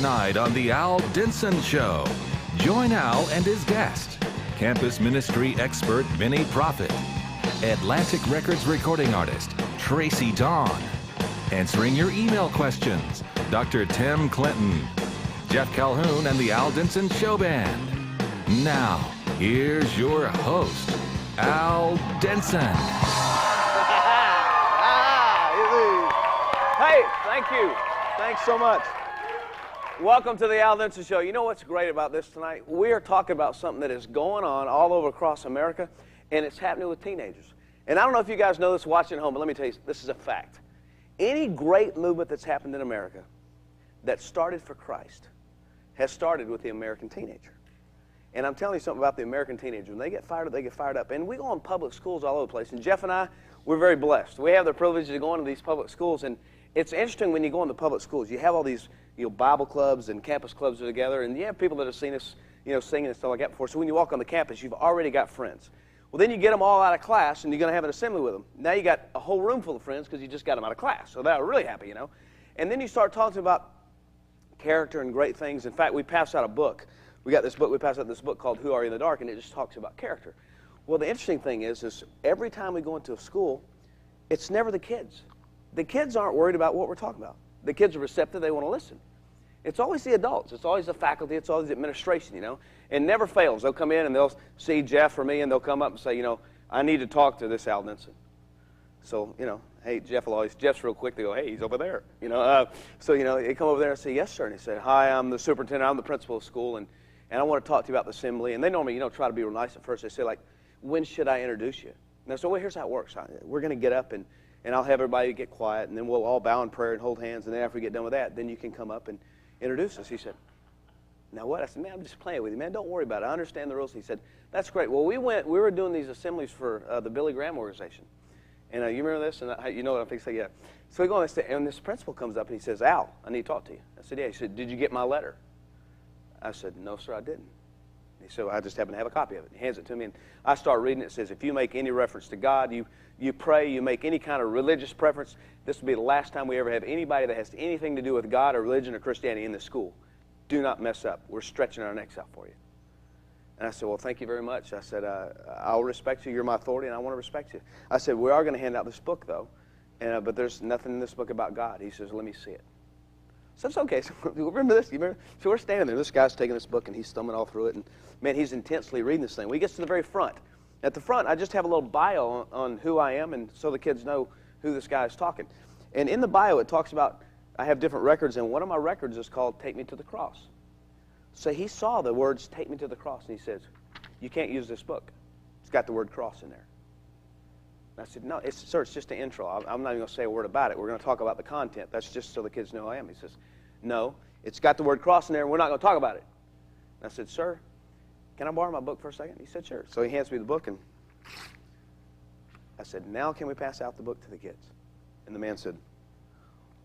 tonight on The Al Denson Show. Join Al and his guest, campus ministry expert Benny Prophet, Atlantic Records recording artist Tracy Dawn, answering your email questions, Dr. Tim Clinton, Jeff Calhoun, and the Al Denson Show Band. Now, here's your host, Al Denson. Hey, thank you. Thanks so much. Welcome to the Al Denson Show. You know what's great about this tonight? We are talking about something that is going on all over across America, and it's happening with teenagers. And I don't know if you guys know this watching at home, but let me tell you, this is a fact. Any great movement that's happened in America that started for Christ has started with the American teenager. And I'm telling you something about the American teenager. When they get fired up, they get fired up. And we go in public schools all over the place. And Jeff and I, we're very blessed. We have the privilege to go into these public schools. And it's interesting when you go into public schools. You have all these Bible clubs and campus clubs that are together. And you have people that have seen us singing and stuff like that before. So when you walk on the campus, you've already got friends. Well, then you get them all out of class, and you're going to have an assembly with them. Now you got a whole room full of friends because you just got them out of class. So they're really happy, And then you start talking about character and great things. In fact, we passed out a book. We passed out this book called Who Are You in the Dark, and it just talks about character. Well, the interesting thing is every time we go into a school, it's never the kids. The kids aren't worried about what we're talking about. The kids are receptive. They want to listen. It's always the adults. It's always the faculty. It's always the administration, And never fails. They'll come in, and they'll see Jeff or me, and they'll come up and say, I need to talk to this Al Denson. So, hey, Jeff's real quick to go, hey, he's over there. So they come over there and say, yes, sir. And he said, hi, I'm the superintendent. I'm the principal of school, and I want to talk to you about the assembly. And they normally, try to be real nice at first. They say, like, when should I introduce you? And I said, well, here's how it works. We're going to get up, and I'll have everybody get quiet, and then we'll all bow in prayer and hold hands. And then after we get done with that, then you can come up and introduce us. He said, now what? I said, man, I'm just playing with you, man. Don't worry about it. I understand the rules. He said, that's great. Well, we were doing these assemblies for the Billy Graham organization. And you remember this? And you know what I'm fixing to say? Yeah. So we go on, and this principal comes up, and he says, Al, I need to talk to you. I said, yeah. He said, did you get my letter? I said, no, sir, I didn't. He said, well, I just happen to have a copy of it. He hands it to me, and I start reading it. It says, if you make any reference to God, you pray, you make any kind of religious preference, this will be the last time we ever have anybody that has anything to do with God or religion or Christianity in this school. Do not mess up. We're stretching our necks out for you. And I said, well, thank you very much. I said, I'll respect you. You're my authority, and I want to respect you. I said, we are going to hand out this book, though, but there's nothing in this book about God. He says, let me see it. So it's okay. So remember this? So we're standing there. This guy's taking this book, and he's thumbing all through it. And, man, he's intensely reading this thing. When he gets to the very front, at the front, I just have a little bio on who I am, and so the kids know who this guy is talking. And in the bio, it talks about I have different records, and one of my records is called Take Me to the Cross. So he saw the words Take Me to the Cross, and he says, you can't use this book. It's got the word cross in there. And I said, no, sir, it's just an intro. I'm not even going to say a word about it. We're going to talk about the content. That's just so the kids know who I am. He says, no, it's got the word cross in there, and we're not going to talk about it. And I said, sir, can I borrow my book for a second? He said, sure. So he hands me the book, and I said, now can we pass out the book to the kids? And the man said,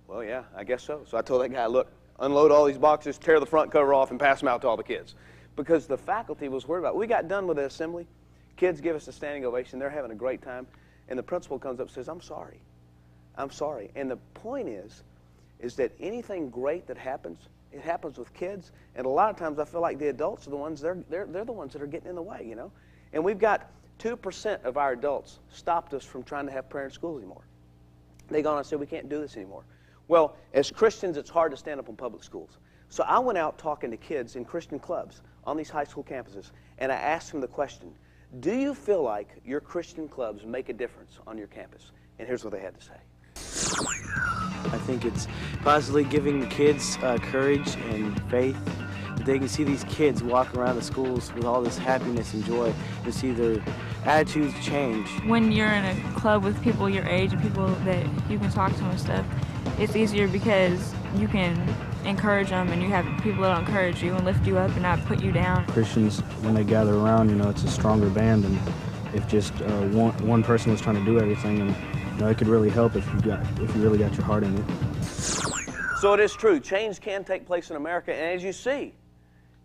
well, yeah, I guess so. So I told that guy, look, unload all these boxes, tear the front cover off, and pass them out to all the kids. Because the faculty was worried about it. We got done with the assembly. Kids give us a standing ovation. They're having a great time. And the principal comes up and says, I'm sorry. I'm sorry. And the point is that anything great that happens, it happens with kids. And a lot of times I feel like the adults are the ones, they're the ones that are getting in the way, And we've got 2% of our adults stopped us from trying to have prayer in school anymore. They gone and said, we can't do this anymore. Well, as Christians, it's hard to stand up in public schools. So I went out talking to kids in Christian clubs on these high school campuses, and I asked them the question, do you feel like your Christian clubs make a difference on your campus? And here's what they had to say. I think it's possibly giving the kids courage and faith. They can see these kids walk around the schools with all this happiness and joy and see their attitudes change. When you're in a club with people your age and people that you can talk to and stuff, it's easier because you can encourage them and you have people that will encourage you and lift you up and not put you down. Christians, when they gather around, it's a stronger band, and if just one person was trying to do everything, and it could really help if you really got your heart in it. So it is true. Change can take place in America, and as you see,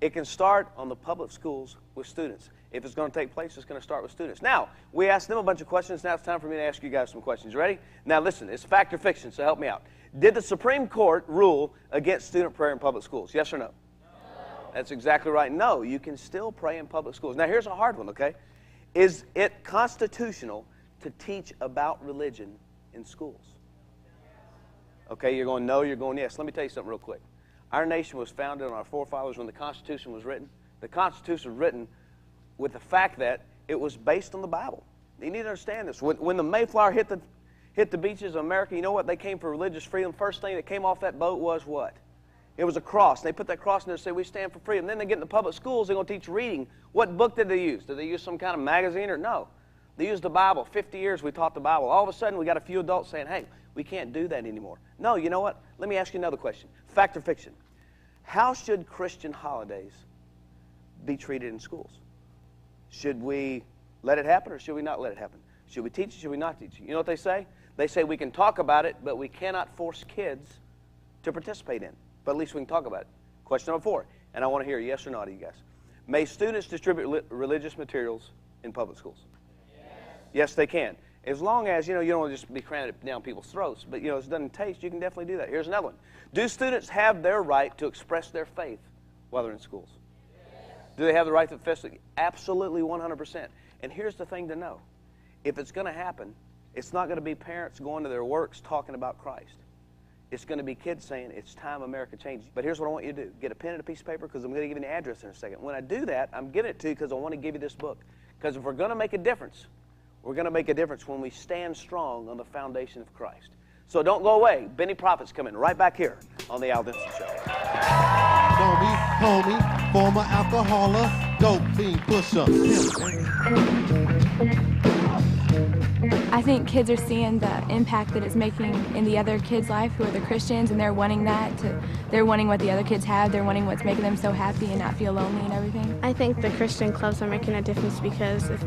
it can start on the public schools with students. If it's going to take place, it's going to start with students. Now, we asked them a bunch of questions. Now it's time for me to ask you guys some questions. You ready? Now listen, it's fact or fiction, so help me out. Did the Supreme Court rule against student prayer in public schools? Yes or no? No. That's exactly right. No, you can still pray in public schools. Now here's a hard one, okay? Is it constitutional to teach about religion in schools? Okay, you're going no, you're going yes. Let me tell you something real quick. Our nation was founded on our forefathers when the Constitution was written. The Constitution was written with the fact that it was based on the Bible. You need to understand this. When the Mayflower hit the beaches of America, you know what? They came for religious freedom. First thing that came off that boat was what? It was a cross. They put that cross in there and said, we stand for freedom. Then they get in the public schools, they're going to teach reading. What book did they use? Did they use some kind of magazine or no? They used the Bible. 50 years we taught the Bible. All of a sudden we got a few adults saying, hey, we can't do that anymore. No, you know what? Let me ask you another question. Fact or fiction? How should Christian holidays be treated in schools? Should we let it happen or should we not let it happen? Should we teach it, should we not teach it? You know what they say? They say we can talk about it, but we cannot force kids to participate in it. But at least we can talk about it. Question number 4, and I want to hear yes or no to you guys. May students distribute religious materials in public schools? Yes. Yes, they can. As long as, you don't want to just be cramming it down people's throats, but, it doesn't taste, you can definitely do that. Here's another one. Do students have their right to express their faith while they're in schools? Do they have the right to profess it? Absolutely, 100%. And here's the thing to know. If it's going to happen, it's not going to be parents going to their works talking about Christ. It's going to be kids saying, it's time America changes. But here's what I want you to do. Get a pen and a piece of paper because I'm going to give you an address in a second. When I do that, I'm giving it to you because I want to give you this book. Because if we're going to make a difference, we're going to make a difference when we stand strong on the foundation of Christ. So don't go away. Benny Prophet's coming right back here on the Al Denson Show. Homie, former alcoholic, dope fiend, pusher. I think kids are seeing the impact that it's making in the other kids' life who are the Christians, and they're wanting that. They're wanting what the other kids have. They're wanting what's making them so happy and not feel lonely and everything. I think the Christian clubs are making a difference because if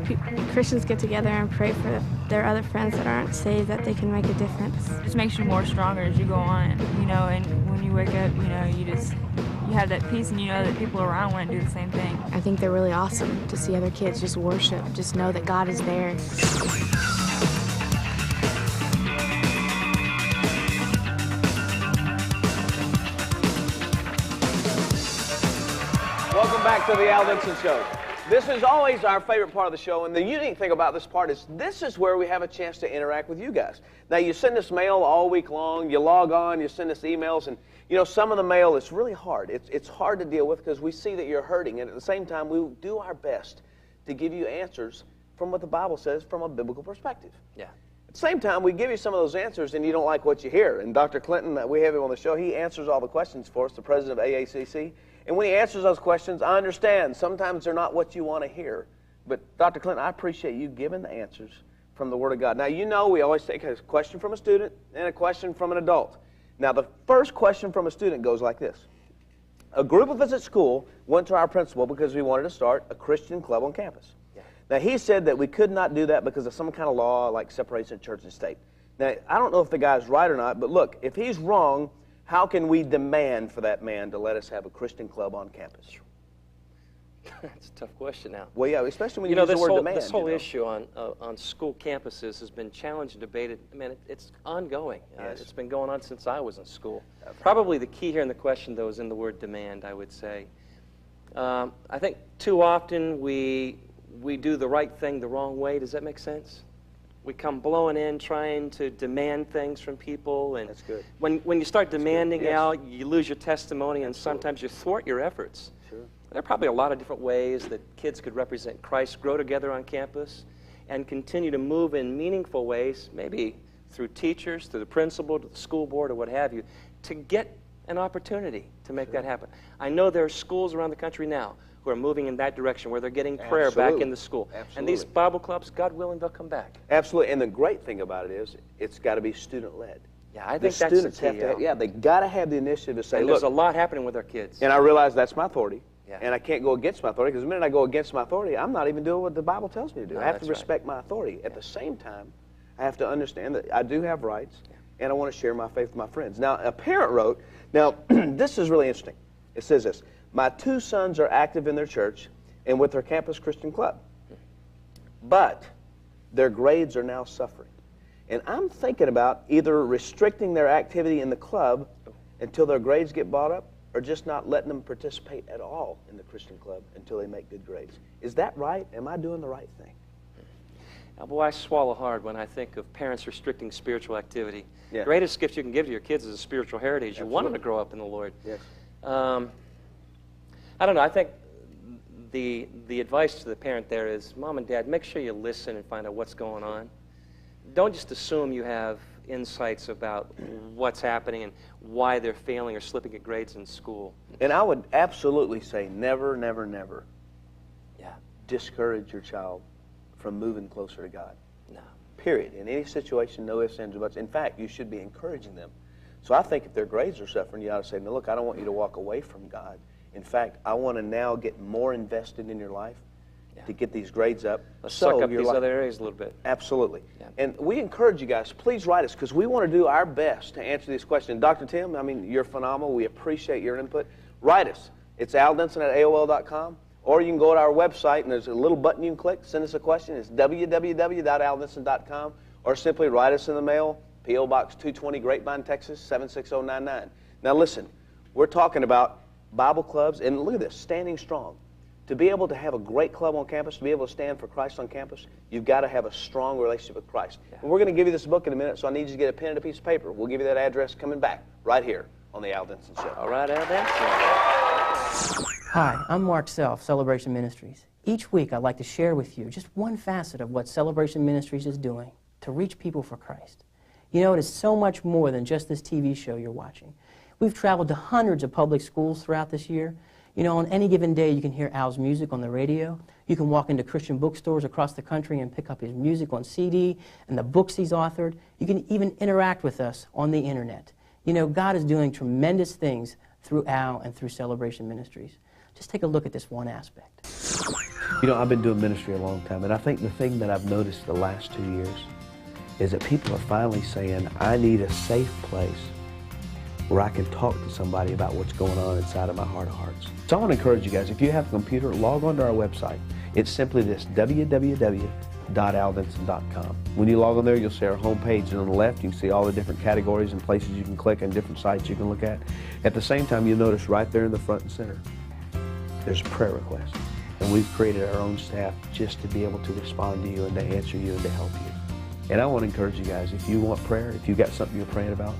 Christians get together and pray for their other friends that aren't saved, that they can make a difference. It just makes you more stronger as you go on, and when you wake up, you have that peace and you know that people around want to do the same thing. I think they're really awesome to see other kids just worship, just know that God is there. Welcome back to the Al Denson Show. This is always our favorite part of the show, and the unique thing about this part is this is where we have a chance to interact with you guys. Now, you send us mail all week long, you log on, you send us emails, and some of the mail is really hard. It's hard to deal with because we see that you're hurting, and at the same time, we do our best to give you answers from what the Bible says from a biblical perspective. Yeah. At the same time, we give you some of those answers, and you don't like what you hear. And Dr. Clinton, we have him on the show, he answers all the questions for us, the president of AACC. And when he answers those questions, I understand sometimes they're not what you want to hear. But Dr. Clinton, I appreciate you giving the answers from the Word of God. Now, we always take a question from a student and a question from an adult. Now, the first question from a student goes like this. A group of us at school went to our principal because we wanted to start a Christian club on campus. Yeah. Now, he said that we could not do that because of some kind of law like separation of church and state. Now, I don't know if the guy's right or not, but look, if he's wrong, how can we demand for that man to let us have a Christian club on campus? That's a tough question now. Well, yeah, especially when you use the word demand. This whole issue on school campuses has been challenged and debated. I mean, it's ongoing. Yes. It's been going on since I was in school. Probably the key here in the question, though, is in the word demand, I would say. I think too often we do the right thing the wrong way. Does that make sense? We come blowing in, trying to demand things from people, and that's good. When you start demanding, yes. Al, you lose your testimony, and sometimes you thwart your efforts. Sure. There are probably a lot of different ways that kids could represent Christ, grow together on campus, and continue to move in meaningful ways, maybe through teachers, through the principal, to the school board, or what have you, to get an opportunity to make that happen. I know there are schools around the country now who are moving in that direction, where they're getting prayer back in the school. Absolutely. And these Bible clubs, God willing, they'll come back. Absolutely, and the great thing about it is it's got to be student-led. Yeah, I think the that's students the key. have to they got to have the initiative to say, and look, there's a lot happening with our kids. And I realize that's my authority, yeah. And I can't go against my authority, because the minute I go against my authority, I'm not even doing what the Bible tells me to do. No, I have to that's respect my authority. At the same time, I have to understand that I do have rights, and I want to share my faith with my friends. Now, a parent wrote, now, this is really interesting. It says this, my 2 sons are active in their church. and with their campus Christian club. But their grades are now suffering. And I'm thinking about either restricting their activity in the club until their grades get brought up, or just not letting them participate at all in the Christian club until they make good grades. Is that right? Am I doing the right thing? Now, boy, I swallow hard when I think of parents restricting spiritual activity. Yeah. The greatest gift you can give to your kids is a spiritual heritage. Absolutely. You want them to grow up in the Lord. Yes. I don't know. I think the advice to the parent there is, Mom and Dad, make sure you listen and find out what's going on. Don't just assume you have insights about what's happening and why they're failing or slipping at grades in school. And I would absolutely say never, never, never Yeah. discourage your child from moving closer to God. No. Period. In any situation, no ifs, ands, or buts. In fact, you should be encouraging them. So I think if their grades are suffering, you ought to say, no, look, I don't want you to walk away from God. In fact, I want to now get more invested in your life to get these grades up. Let's suck up these other areas a little bit. Absolutely. Yeah. And we encourage you guys, please write us, because we want to do our best to answer these questions. Dr. Tim, I mean, you're phenomenal. We appreciate your input. Write us. It's aldenson@aol.com, or you can go to our website, and there's a little button you can click, send us a question. It's www.aldenson.com, or simply write us in the mail, P.O. Box 220, Grapevine, Texas, 76099. Now listen, we're talking about Bible clubs, and look at this, standing strong. To be able to have a great club on campus, to be able to stand for Christ on campus, you've got to have a strong relationship with Christ. Yeah. And we're going to give you this book in a minute, so I need you to get a pen and a piece of paper. We'll give you that address coming back right here on the Al Denson Show. All right, Al Denson. Hi, I'm Mark Self, Celebration Ministries. Each week I'd like to share with you just one facet of what Celebration Ministries is doing to reach people for Christ. You know, it is so much more than just this TV show you're watching. We've traveled to hundreds of public schools throughout this year. You know, on any given day, you can hear Al's music on the radio. You can walk into Christian bookstores across the country and pick up his music on CD and the books he's authored. You can even interact with us on the internet. You know, God is doing tremendous things through Al and through Celebration Ministries. Just take a look at this one aspect. You know, I've been doing ministry a long time, and I think the thing that I've noticed the last 2 years is that people are finally saying, I need a safe place where I can talk to somebody about what's going on inside of my heart of hearts. So I want to encourage you guys, if you have a computer, log on to our website. It's simply this, www.aldenson.com. When you log on there, you'll see our homepage, and on the left, you can see all the different categories and places you can click and different sites you can look at. At the same time, you'll notice right there in the front and center, there's a prayer request. And we've created our own staff just to be able to respond to you and to answer you and to help you. And I want to encourage you guys, if you want prayer, if you've got something you're praying about,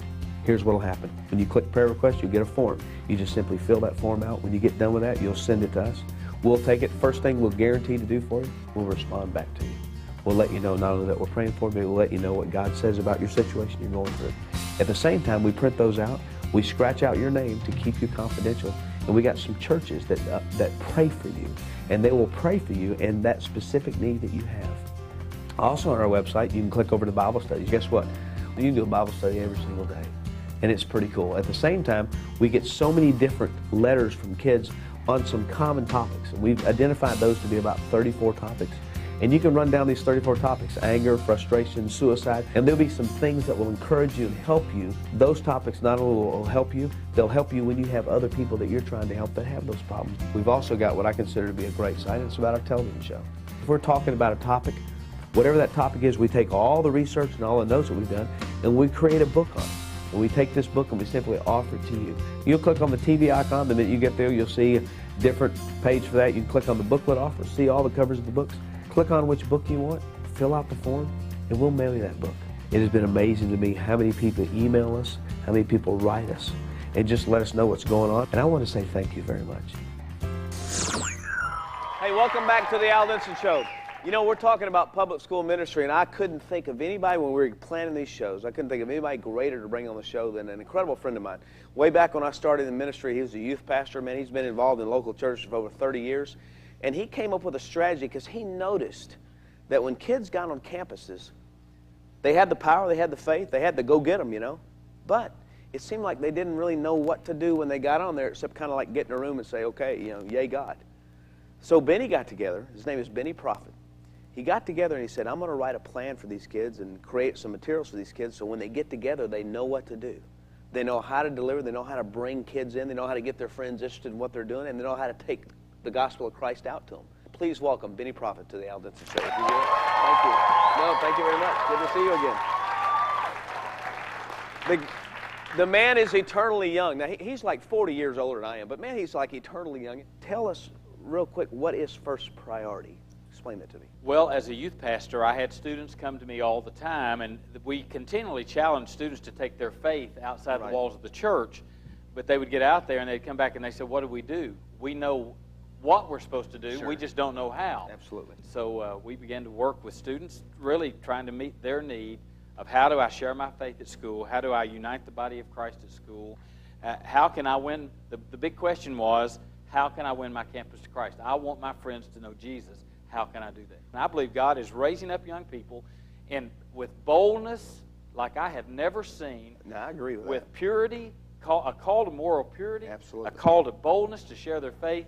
here's what will happen. When you click prayer request, you'll get a form. You just simply fill that form out. When you get done with that, you'll send it to us. We'll take it. First thing we'll guarantee to do for you, we'll respond back to you. We'll let you know not only that we're praying for you, but we'll let you know what God says about your situation you're going through. At the same time, we print those out. We scratch out your name to keep you confidential. And we got some churches that pray for you. And they will pray for you in that specific need that you have. Also on our website, you can click over to Bible studies. Guess what? You can do a Bible study every single day. And it's pretty cool. At the same time, we get so many different letters from kids on some common topics. And we've identified those to be about 34 topics. And you can run down these 34 topics: anger, frustration, suicide, and there'll be some things that will encourage you and help you. Those topics not only will help you, they'll help you when you have other people that you're trying to help that have those problems. We've also got what I consider to be a great site, and it's about our television show. If we're talking about a topic, whatever that topic is, we take all the research and all the notes that we've done, and we create a book on it. And we take this book and we simply offer it to you. You'll click on the TV icon. The minute you get there, you'll see a different page for that. You can click on the booklet offer, see all the covers of the books. Click on which book you want, fill out the form, and we'll mail you that book. It has been amazing to me how many people email us, how many people write us, and just let us know what's going on. And I want to say thank you very much. Hey, welcome back to the Al Denson Show. You know, we're talking about public school ministry, and I couldn't think of anybody when we were planning these shows. I couldn't think of anybody greater to bring on the show than an incredible friend of mine. Way back when I started in ministry, he was a youth pastor. Man, he's been involved in local churches for over 30 years. And he came up with a strategy because he noticed that when kids got on campuses, they had the power, they had the faith, they had to go get them, you know. But it seemed like they didn't really know what to do when they got on there, except kind of like get in a room and say, okay, you know, yay God. So Benny got together. His name is Benny Prophet. He got together and he said, I'm going to write a plan for these kids and create some materials for these kids so when they get together, they know what to do. They know how to deliver, they know how to bring kids in, they know how to get their friends interested in what they're doing, and they know how to take the gospel of Christ out to them. please welcome Benny Prophet to the Al Denson Show. If you will. Thank you. No, thank you very much. Good to see you again. The man is eternally young. Now, he's like 40 years older than I am, but man, he's like eternally young. Tell us real quick, what is first priority? Explain that to me. Well, as a youth pastor, I had students come to me all the time, and we continually challenge students to take their faith outside the walls of the church, but they would get out there and they'd come back and they said, what do? We know what we're supposed to do, we just don't know how. Absolutely. So we began to work with students, really trying to meet their need of how do I share my faith at school, how do I unite the body of Christ at school, how can I win, the big question was, how can I win my campus to Christ? I want my friends to know Jesus. How can I do that? And I believe God is raising up young people and with boldness like I have never seen. No, I agree with that. With purity, a call to moral purity, absolutely, a call to boldness to share their faith.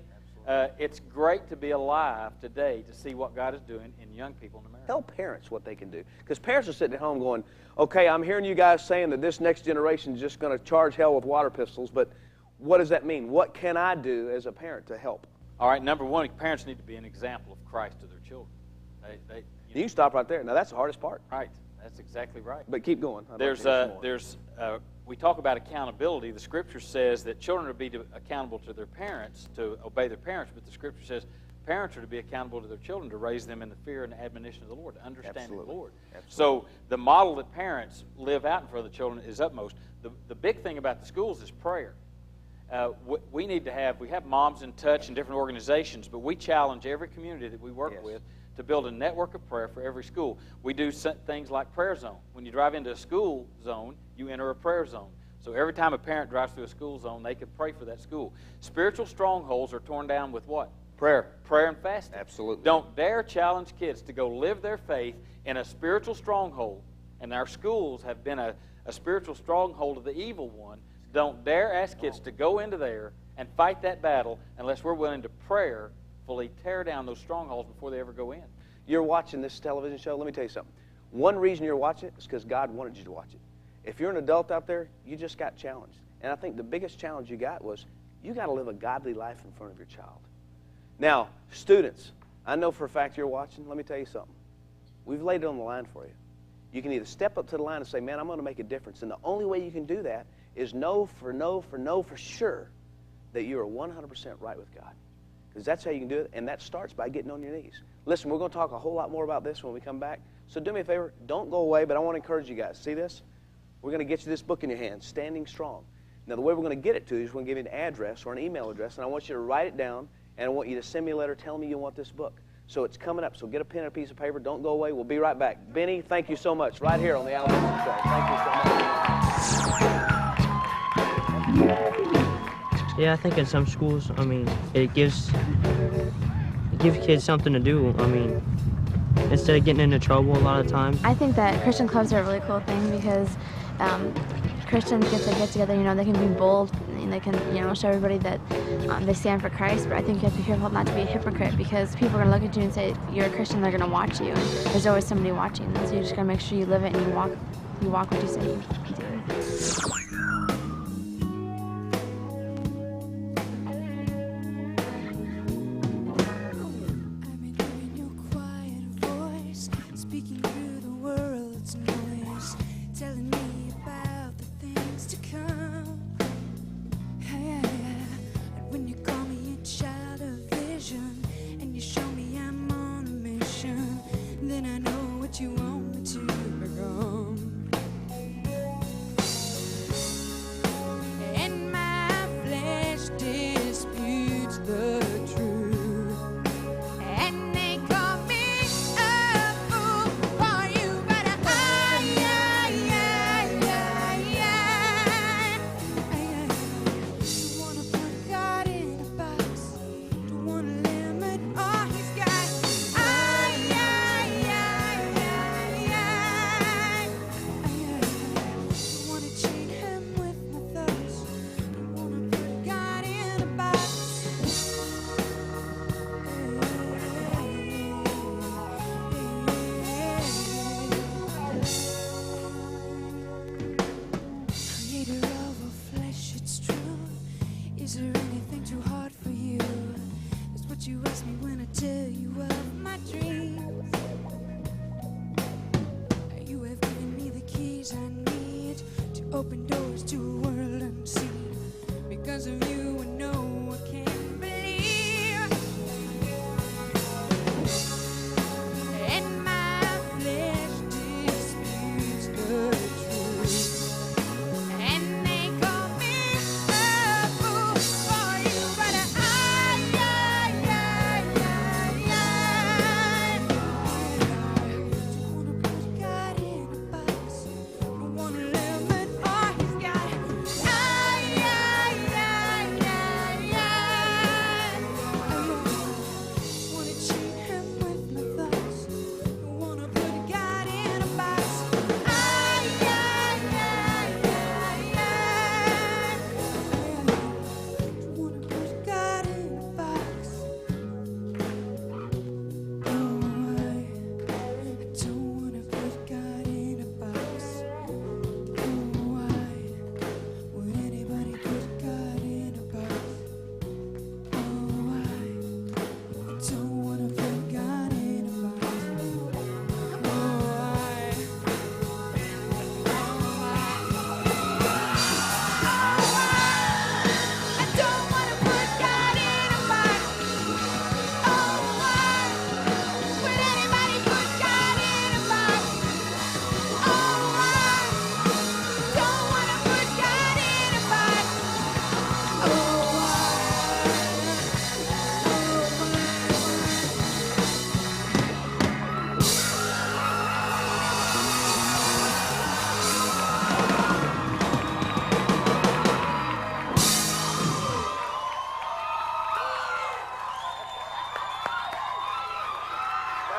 It's great to be alive today to see what God is doing in young people in America. Tell parents what they can do. Because parents are sitting at home going, okay, I'm hearing you guys saying that this next generation is just going to charge hell with water pistols, but what does that mean? What can I do as a parent to help? All right, number one, parents need to be an example of Christ to their children. You can stop right there. Now, that's the hardest part. Right. That's exactly right. But keep going. We talk about accountability. The Scripture says that children are to be accountable to their parents, to obey their parents, but the Scripture says parents are to be accountable to their children, to raise them in the fear and admonition of the Lord, to understand the Lord. So the model that parents live out in front of the children is utmost. The big thing about the schools is prayer. We have moms in touch in different organizations, but we challenge every community that we work with to build a network of prayer for every school. We do things like prayer zone. When you drive into a school zone, you enter a prayer zone. So every time a parent drives through a school zone, they can pray for that school. Spiritual strongholds are torn down with what? Prayer. Prayer and fasting. Absolutely. Don't dare challenge kids to go live their faith in a spiritual stronghold. And our schools have been a spiritual stronghold of the evil one. Don't dare ask kids to go into there and fight that battle unless we're willing to prayerfully tear down those strongholds before they ever go in. You're watching this television show. Let me tell you something. One reason you're watching it is because God wanted you to watch it. If you're an adult out there, you just got challenged. And I think the biggest challenge you got was you got to live a godly life in front of your child. Now, students, I know for a fact you're watching. Let me tell you something. We've laid it on the line for you. You can either step up to the line and say, man, I'm going to make a difference. And the only way you can do that is know for sure that you are 100% right with God. Because that's how you can do it, and that starts by getting on your knees. Listen, we're going to talk a whole lot more about this when we come back. So do me a favor, don't go away, but I want to encourage you guys. See this? We're going to get you this book in your hands, Standing Strong. Now, the way we're going to get it to you is we're going to give you an address or an email address, and I want you to write it down, and I want you to send me a letter telling me you want this book. So it's coming up, so get a pen and a piece of paper. Don't go away. We'll be right back. Benny, thank you so much. Right here on the Al Denson Show. Thank you so much. Yeah, I think in some schools, it gives kids something to do. Instead of getting into trouble a lot of times. I think that Christian clubs are a really cool thing because Christians get together, they can be bold and they can, show everybody that they stand for Christ. But I think you have to be careful not to be a hypocrite because people are going to look at you and say, you're a Christian, they're going to watch you. And there's always somebody watching. And so you just got to make sure you live it and you walk what you say you do. open doors to a world unseen. Because of you, I know I can believe. And my flesh disputes the truth. And they call me a fool for you, but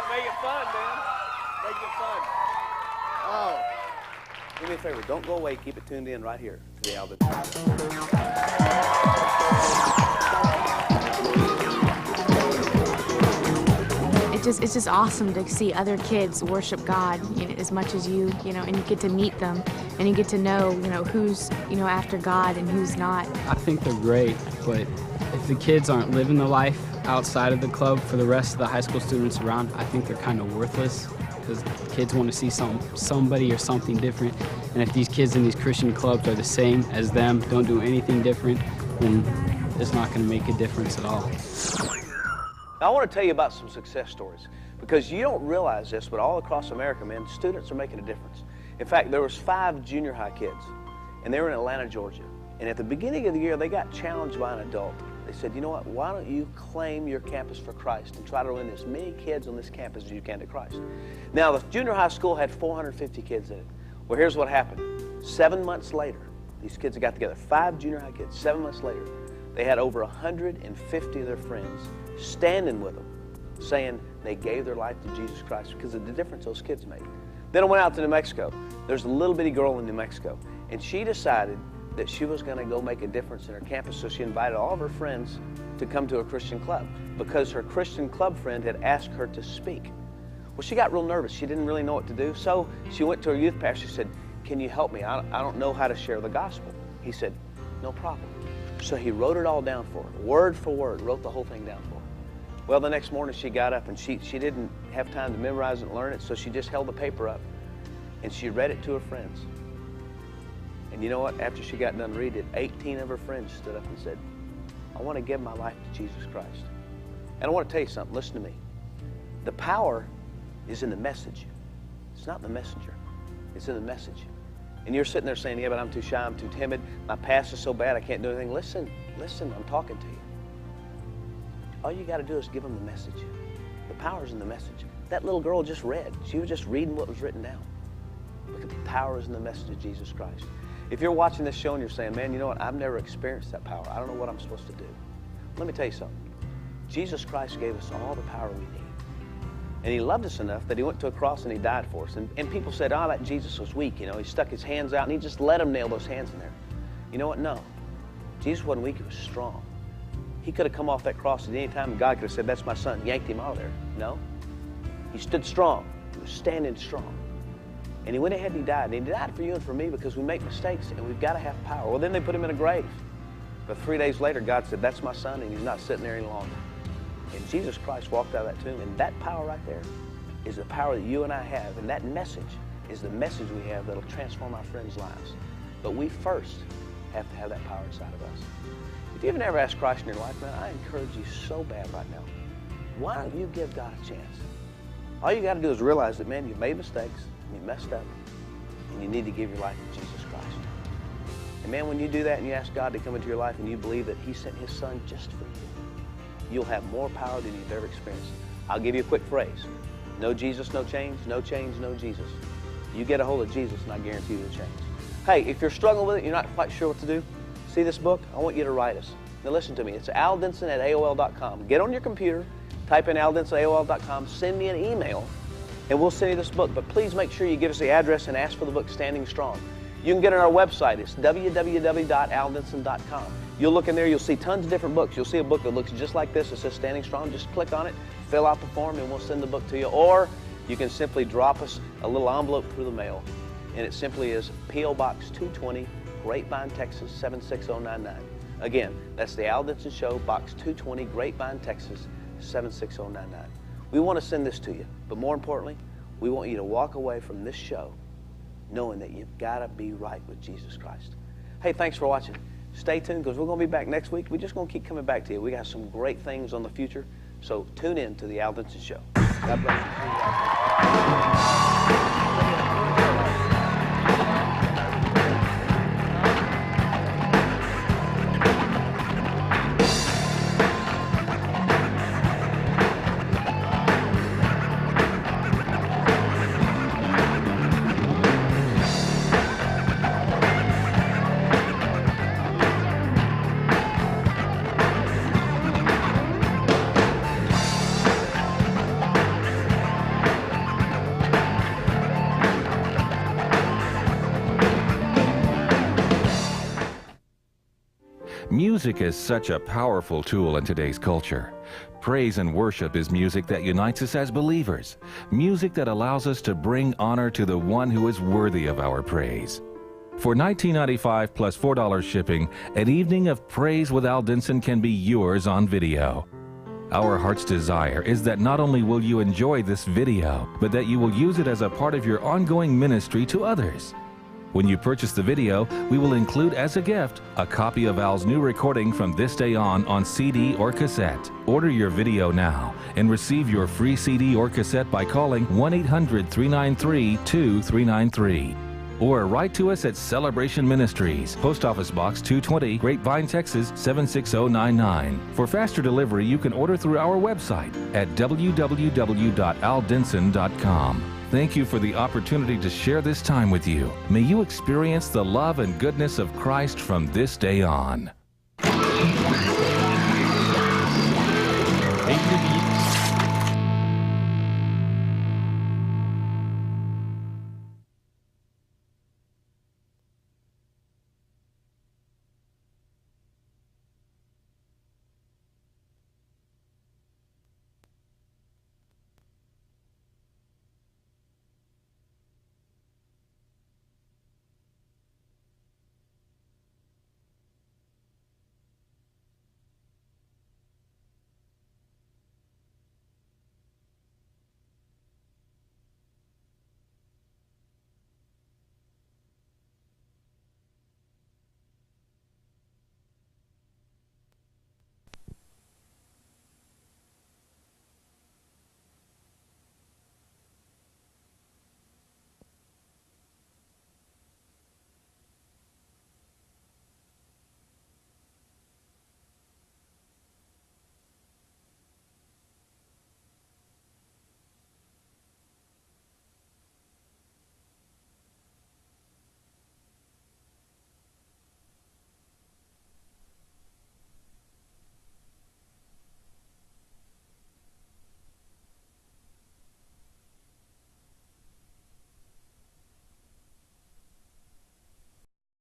Make it fun, man. Make it fun. Oh. Do me a favor. Don't go away. Keep it tuned in right here to the Alvin It's just awesome to see other kids worship God, as much as you, and you get to meet them, and you get to know, who's, after God and who's not. I think they're great, but if the kids aren't living the life outside of the club for the rest of the high school students around, I think they're kind of worthless, because kids want to see somebody or something different. And if these kids in these Christian clubs are the same as them, don't do anything different, then it's not going to make a difference at all. Now, I want to tell you about some success stories, because you don't realize this, but all across America, man, students are making a difference. In fact, there was 5 junior high kids, and they were in Atlanta, Georgia. And at the beginning of the year, they got challenged by an adult. They said, you know what, why don't you claim your campus for Christ and try to win as many kids on this campus as you can to Christ. Now, the junior high school had 450 kids in it. Well, here's what happened. 7 months later, these kids got together, 5 junior high kids. 7 months later, they had over 150 of their friends standing with them, saying they gave their life to Jesus Christ because of the difference those kids made. Then I went out to New Mexico. There's a little bitty girl in New Mexico, and she decided that she was going to go make a difference in her campus, so she invited all of her friends to come to a Christian club because her Christian club friend had asked her to speak. Well, she got real nervous. She didn't really know what to do, so she went to her youth pastor. She said, can you help me? I don't know how to share the gospel. He said, no problem. So he wrote it all down for her, word for word, wrote the whole thing down for her. Well, the next morning she got up, and she didn't have time to memorize it and learn it, so she just held the paper up and she read it to her friends. And you know what? After she got done reading it, 18 of her friends stood up and said, I want to give my life to Jesus Christ. And I want to tell you something. Listen to me. The power is in the message. It's not the messenger. It's in the message. And you're sitting there saying, yeah, but I'm too shy, I'm too timid, my past is so bad, I can't do anything. Listen, I'm talking to you. All you got to do is give them the message. The power's in the message. That little girl just read. She was just reading what was written down. Look at the power is in the message of Jesus Christ. If you're watching this show and you're saying, man, you know what, I've never experienced that power. I don't know what I'm supposed to do. Let me tell you something. Jesus Christ gave us all the power we need. And he loved us enough that he went to a cross and he died for us. And people said, oh, that Jesus was weak. You know, he stuck his hands out and he just let him nail those hands in there. You know what? No. Jesus wasn't weak, he was strong. He could have come off that cross at any time and God could have said, that's my son, yanked him out of there. No. He stood strong. He was standing strong. And he went ahead and he died. And he died for you and for me because we make mistakes and we've got to have power. Well, then they put him in a grave. But 3 days later, God said, that's my son, and he's not sitting there any longer. And Jesus Christ walked out of that tomb, and that power right there is the power that you and I have. And that message is the message we have that'll transform our friends' lives. But we first have to have that power inside of us. If you've never asked Christ in your life, man, I encourage you so bad right now. Why don't you give God a chance? All you got to do is realize that, man, you've made mistakes, you messed up, and you need to give your life to Jesus Christ. And man, when you do that and you ask God to come into your life and you believe that He sent His Son just for you, you'll have more power than you've ever experienced. I'll give you a quick phrase. No Jesus, no change, no change, no Jesus. You get a hold of Jesus and I guarantee you the change. Hey, if you're struggling with it, you're not quite sure what to do, see this book? I want you to write us. Now listen to me. It's aldenson@aol.com. Get on your computer, type in aldenson@aol.com, send me an email, and we'll send you this book. But please make sure you give us the address and ask for the book Standing Strong. You can get it on our website. It's www.aldenson.com. You'll look in there, you'll see tons of different books. You'll see a book that looks just like this. It says Standing Strong. Just click on it, fill out the form, and we'll send the book to you. Or you can simply drop us a little envelope through the mail. And it simply is P.O. Box 220, Grapevine, Texas, 76099. Again, that's the Al Denson Show, Box 220, Grapevine, Texas, 76099. We want to send this to you, but more importantly, we want you to walk away from this show knowing that you've got to be right with Jesus Christ. Hey, thanks for watching. Stay tuned because we're going to be back next week. We're just going to keep coming back to you. We got some great things on the future, so tune in to the Al Denson Show. God bless you. Music is such a powerful tool in today's culture. Praise and worship is music that unites us as believers. Music that allows us to bring honor to the one who is worthy of our praise. For $19.95 plus $4 shipping, an evening of praise with Al Denson can be yours on video. Our heart's desire is that not only will you enjoy this video, but that you will use it as a part of your ongoing ministry to others. When you purchase the video, we will include as a gift a copy of Al's new recording from this day on CD or cassette. Order your video now and receive your free CD or cassette by calling 1-800-393-2393. Or write to us at Celebration Ministries, Post Office Box 220, Grapevine, Texas 76099. For faster delivery, you can order through our website at www.aldenson.com. Thank you for the opportunity to share this time with you. May you experience the love and goodness of Christ from this day on.